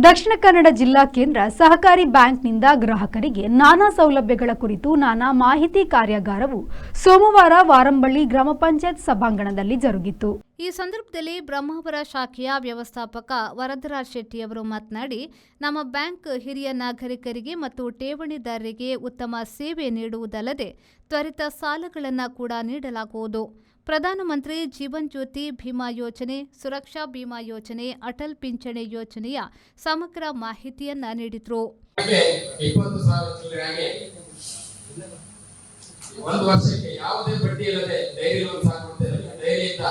ದಕ್ಷಿಣ ಕನ್ನಡ ಜಿಲ್ಲಾ ಕೇಂದ್ರ ಸಹಕಾರಿ ಬ್ಯಾಂಕ್ನಿಂದ ಗ್ರಾಹಕರಿಗೆ ನಾನಾ ಸೌಲಭ್ಯಗಳ ಕುರಿತು ನಾನಾ ಮಾಹಿತಿ ಕಾರ್ಯಾಗಾರವು ಸೋಮವಾರ ವಾರಂಬಳ್ಳಿ ಗ್ರಾಮ ಪಂಚಾಯತ್ ಸಭಾಂಗಣದಲ್ಲಿ ಜರುಗಿತು. ಈ ಸಂದರ್ಭದಲ್ಲಿ ಬ್ರಹ್ಮಾವರ ಶಾಖೆಯ ವ್ಯವಸ್ಥಾಪಕ ವರದರಾಜ್ ಶೆಟ್ಟಿ ಅವರು ಮಾತನಾಡಿ, ನಮ್ಮ ಬ್ಯಾಂಕ್ ಹಿರಿಯ ನಾಗರಿಕರಿಗೆ ಮತ್ತು ಠೇವಣಿದಾರರಿಗೆ ಉತ್ತಮ ಸೇವೆ ನೀಡುವುದಲ್ಲದೆ ತ್ವರಿತ ಸಾಲಗಳನ್ನು ಕೂಡ ನೀಡಲಾಗುವುದು. ಪ್ರಧಾನಮಂತ್ರಿ ಜೀವನ್ ಜ್ಯೋತಿ ಭೀಮಾ ಯೋಜನೆ, ಸುರಕ್ಷಾ ಭೀಮಾ ಯೋಜನೆ, ಅಟಲ್ ಪಿಂಚಣಿ ಯೋಜನೆಯ ಸಮಗ್ರ ಮಾಹಿತಿಯನ್ನ ನೀಡಿದರು. ಒಂದು ವರ್ಷಕ್ಕೆ ಯಾವುದೇ ಬಡ್ಡಿ ಇಲ್ಲದೆ ಡೈರಿ ಲೋನ್ ಸಾಕೊಡ್ತೇವೆ. ಡೈರಿಯಿಂದ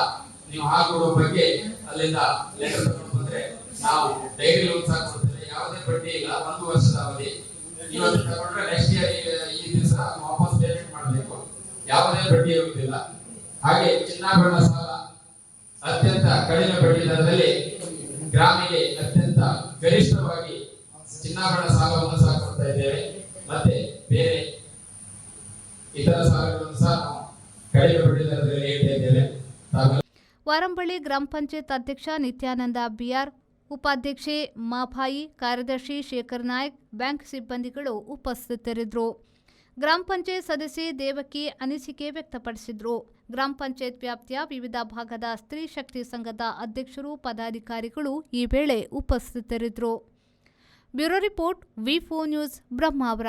ನೀವು ಹಾಕೊಡೋ ಬಗ್ಗೆ ಅಲ್ಲಿಂದ ಲೆಟರ್ ತಗೊಂಡು ಬಂದ್ರೆ ನಾವು ಡೈರಿ ಲೋನ್ ಸಾಕೊಡ್ತೇವೆ. ಯಾವುದೇ ಬಡ್ಡಿ ಇಲ್ಲ, ಒಂದು ವರ್ಷದ ಅವಧಿ. ಇವತ್ತು ತಗೊಂಡ್ರೆ ನೆಕ್ಸ್ಟ್ ಇಯರ್ ಈ ದಿವಸ ವಾಪಸ್ ಪೇಮೆಂಟ್ ಮಾಡಬೇಕು. ಯಾವುದೇ ಬಡ್ಡಿ ಇರುವುದಿಲ್ಲ. ಹಾಗೆ ಚಿನ್ನಾಭರಣ ಸಾಲ ಅತ್ಯಂತ ಕಡಿಮೆ ಬಡ್ಡಿ ದರದಲ್ಲಿ ಗ್ರಾಮಿಗೆ ಅತ್ಯಂತ ಗರಿಷ್ಠವಾಗಿ ಚಿನ್ನಾಭರಣ ಸಾಲವನ್ನು ಸಹ ಕೊಡ್ತಾ ಇದ್ದೇವೆ. ಮತ್ತೆ ಬೇರೆ ಇತರ ಸಾಲಗಳನ್ನು ಸಹ ಕಡಿಮೆ ಬಡ್ಡಿ ದರದಲ್ಲಿ ನೀಡ್ತಾ ಇದ್ದೇವೆ. ವಾರಂಬಳ್ಳಿ ಗ್ರಾಮ ಪಂಚಾಯತ್ ಅಧ್ಯಕ್ಷ ನಿತ್ಯಾನಂದ ಬಿಆರ್, ಉಪಾಧ್ಯಕ್ಷೆ ಮಾಭಾಯಿ, ಕಾರ್ಯದರ್ಶಿ ಶೇಖರ್ ನಾಯ್ಕ್, ಬ್ಯಾಂಕ್ ಸಿಬ್ಬಂದಿಗಳು ಉಪಸ್ಥಿತರಿದ್ದರು. ಗ್ರಾಮ ಪಂಚಾಯತ್ ಸದಸ್ಯೆ ದೇವಕಿ ಅನಿಸಿಕೆ ವ್ಯಕ್ತಪಡಿಸಿದರು. ಗ್ರಾಮ ಪಂಚಾಯತ್ ವ್ಯಾಪ್ತಿಯ ವಿವಿಧ ಭಾಗದ ಸ್ತ್ರೀ ಶಕ್ತಿ ಸಂಘದ ಅಧ್ಯಕ್ಷರು, ಪದಾಧಿಕಾರಿಗಳು ಈ ವೇಳೆ ಉಪಸ್ಥಿತರಿದ್ದರು. ಬ್ಯೂರೋ ರಿಪೋರ್ಟ್, ವಿ4 ನ್ಯೂಸ್, ಬ್ರಹ್ಮಾವರ.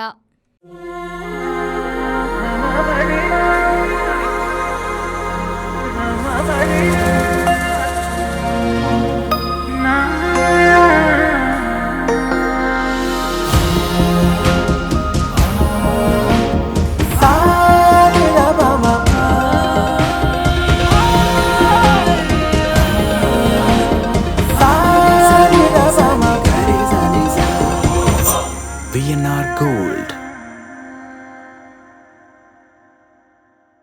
VNR Gold.